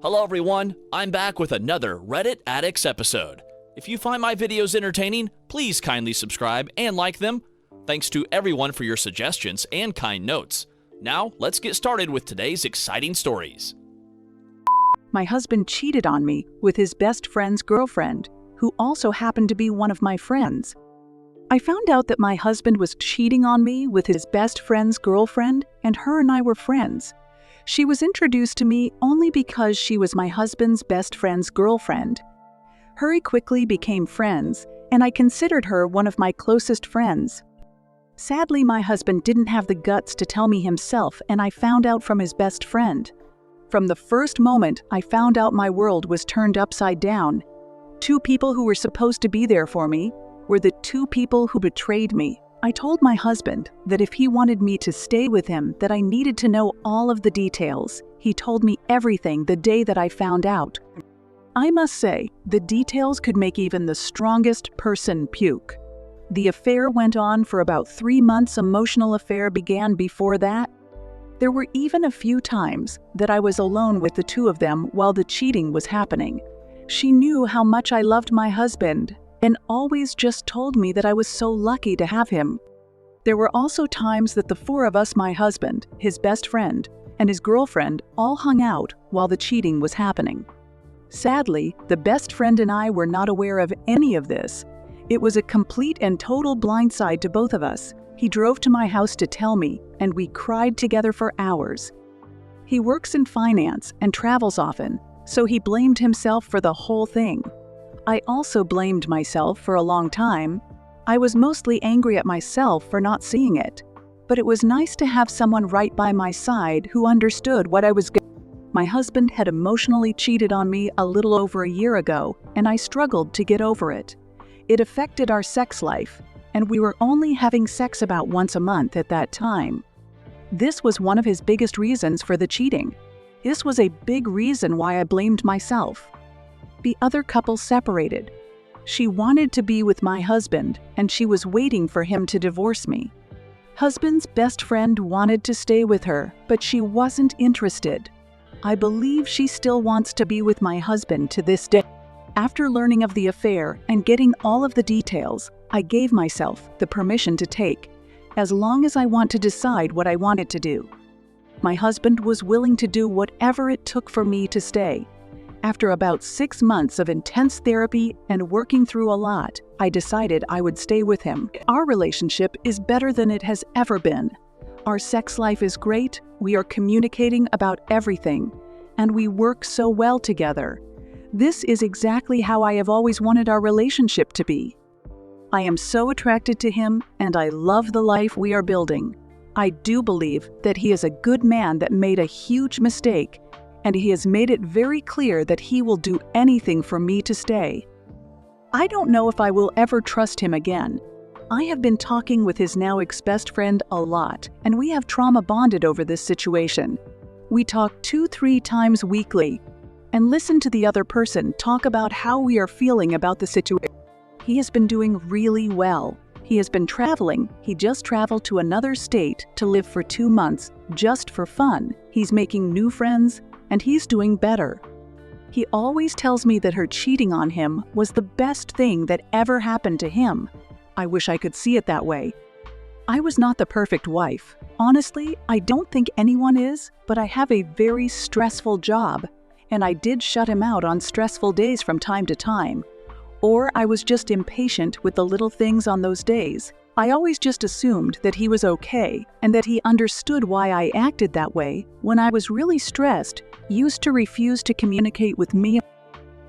Hello everyone, I'm back with another Reddit Addicts episode. If you find my videos entertaining, please kindly subscribe and like them. Thanks to everyone for your suggestions and kind notes. Now, let's get started with today's exciting stories. My husband cheated on me with his best friend's girlfriend, who also happened to be one of my friends. I found out that my husband was cheating on me with his best friend's girlfriend, and her and I were friends. She was introduced to me only because she was my husband's best friend's girlfriend. Her quickly became friends, and I considered her one of my closest friends. Sadly, my husband didn't have the guts to tell me himself, and I found out from his best friend. From the first moment I found out, my world was turned upside down. Two people who were supposed to be there for me were the two people who betrayed me. I told my husband that if he wanted me to stay with him, that I needed to know all of the details. He told me everything the day that I found out. I must say, the details could make even the strongest person puke. The affair went on for about 3 months. Emotional affair began before that. There were even a few times that I was alone with the two of them while the cheating was happening. She knew how much I loved my husband and always just told me that I was so lucky to have him. There were also times that the four of us, my husband, his best friend, and his girlfriend, all hung out while the cheating was happening. Sadly, the best friend and I were not aware of any of this. It was a complete and total blindside to both of us. He drove to my house to tell me, and we cried together for hours. He works in finance and travels often, so he blamed himself for the whole thing. I also blamed myself for a long time. I was mostly angry at myself for not seeing it, but it was nice to have someone right by my side who understood what I was going. My husband had emotionally cheated on me a little over a year ago, and I struggled to get over it. It affected our sex life, and we were only having sex about once a month at that time. This was one of his biggest reasons for the cheating. This was a big reason why I blamed myself. The other couple separated. She wanted to be with my husband, and she was waiting for him to divorce me. Husband's best friend wanted to stay with her, but she wasn't interested. I believe she still wants to be with my husband to this day. After learning of the affair and getting all of the details, I gave myself the permission to take, as long as I want to decide what I wanted to do. My husband was willing to do whatever it took for me to stay. After about 6 months of intense therapy and working through a lot, I decided I would stay with him. Our relationship is better than it has ever been. Our sex life is great, we are communicating about everything, and we work so well together. This is exactly how I have always wanted our relationship to be. I am so attracted to him, and I love the life we are building. I do believe that he is a good man that made a huge mistake, and he has made it very clear that he will do anything for me to stay. I don't know if I will ever trust him again. I have been talking with his now ex-best friend a lot, and we have trauma bonded over this situation. We talk 2-3 times weekly, and listen to the other person talk about how we are feeling about the situation. He has been doing really well. He has been traveling. He just traveled to another state to live for 2 months, just for fun. He's making new friends, and he's doing better. He always tells me that her cheating on him was the best thing that ever happened to him. I wish I could see it that way. I was not the perfect wife. Honestly, I don't think anyone is, but I have a very stressful job, and I did shut him out on stressful days from time to time. Or I was just impatient with the little things on those days. I always just assumed that he was okay and that he understood why I acted that way when I was really stressed, used to refuse to communicate with me.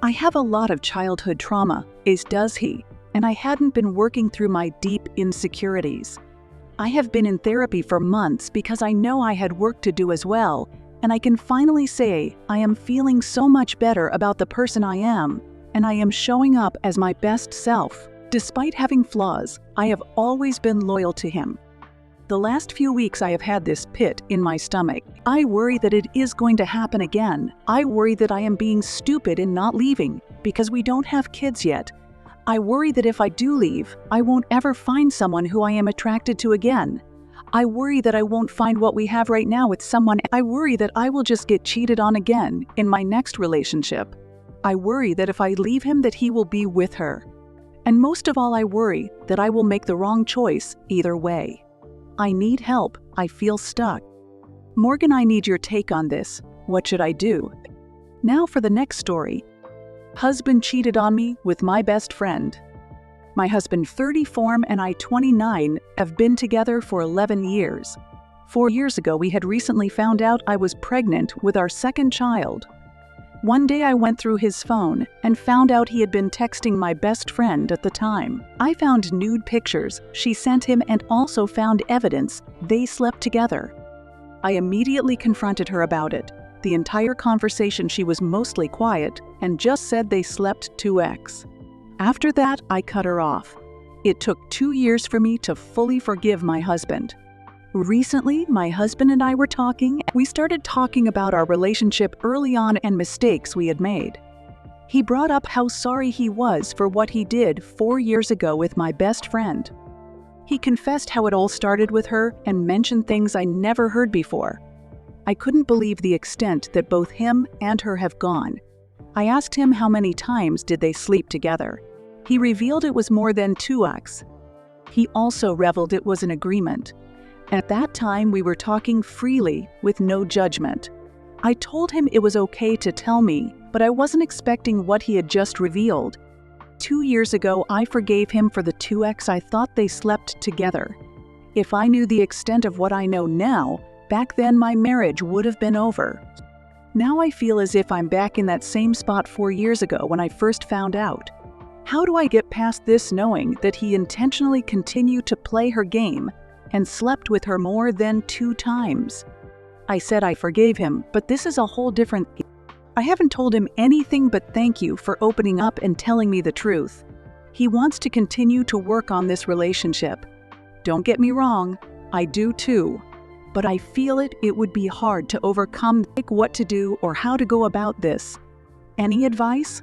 I have a lot of childhood trauma, as does he, and I hadn't been working through my deep insecurities. I have been in therapy for months because I know I had work to do as well, and I can finally say I am feeling so much better about the person I am, and I am showing up as my best self. Despite having flaws, I have always been loyal to him. The last few weeks I have had this pit in my stomach. I worry that it is going to happen again. I worry that I am being stupid in not leaving because we don't have kids yet. I worry that if I do leave, I won't ever find someone who I am attracted to again. I worry that I won't find what we have right now with someone. I worry that I will just get cheated on again in my next relationship. I worry that if I leave him that he will be with her. And most of all, I worry that I will make the wrong choice either way. I need help. I feel stuck. Morgan, I need your take on this. What should I do? Now for the next story. Husband cheated on me with my best friend. My husband, 34, and I, 29, have been together for 11 years. 4 years ago, we had recently found out I was pregnant with our second child. One day I went through his phone and found out he had been texting my best friend at the time. I found nude pictures she sent him and also found evidence they slept together. I immediately confronted her about it. The entire conversation she was mostly quiet and just said they slept 2x. After that, I cut her off. It took 2 years for me to fully forgive my husband. Recently, my husband and I were talking. We started talking about our relationship early on and mistakes we had made. He brought up how sorry he was for what he did 4 years ago with my best friend. He confessed how it all started with her and mentioned things I never heard before. I couldn't believe the extent that both him and her have gone. I asked him how many times did they sleep together. He revealed it was more than 2x. He also reveled it was an agreement. At that time, we were talking freely with no judgment. I told him it was okay to tell me, but I wasn't expecting what he had just revealed. 2 years ago, I forgave him for the 2x I thought they slept together. If I knew the extent of what I know now, back then my marriage would have been over. Now I feel as if I'm back in that same spot 4 years ago when I first found out. How do I get past this knowing that he intentionally continued to play her game and slept with her more than 2 times? I said I forgave him, but this is a whole different thing. I haven't told him anything but thank you for opening up and telling me the truth. He wants to continue to work on this relationship. Don't get me wrong, I do too. But I feel it would be hard to overcome what to do or how to go about this. Any advice?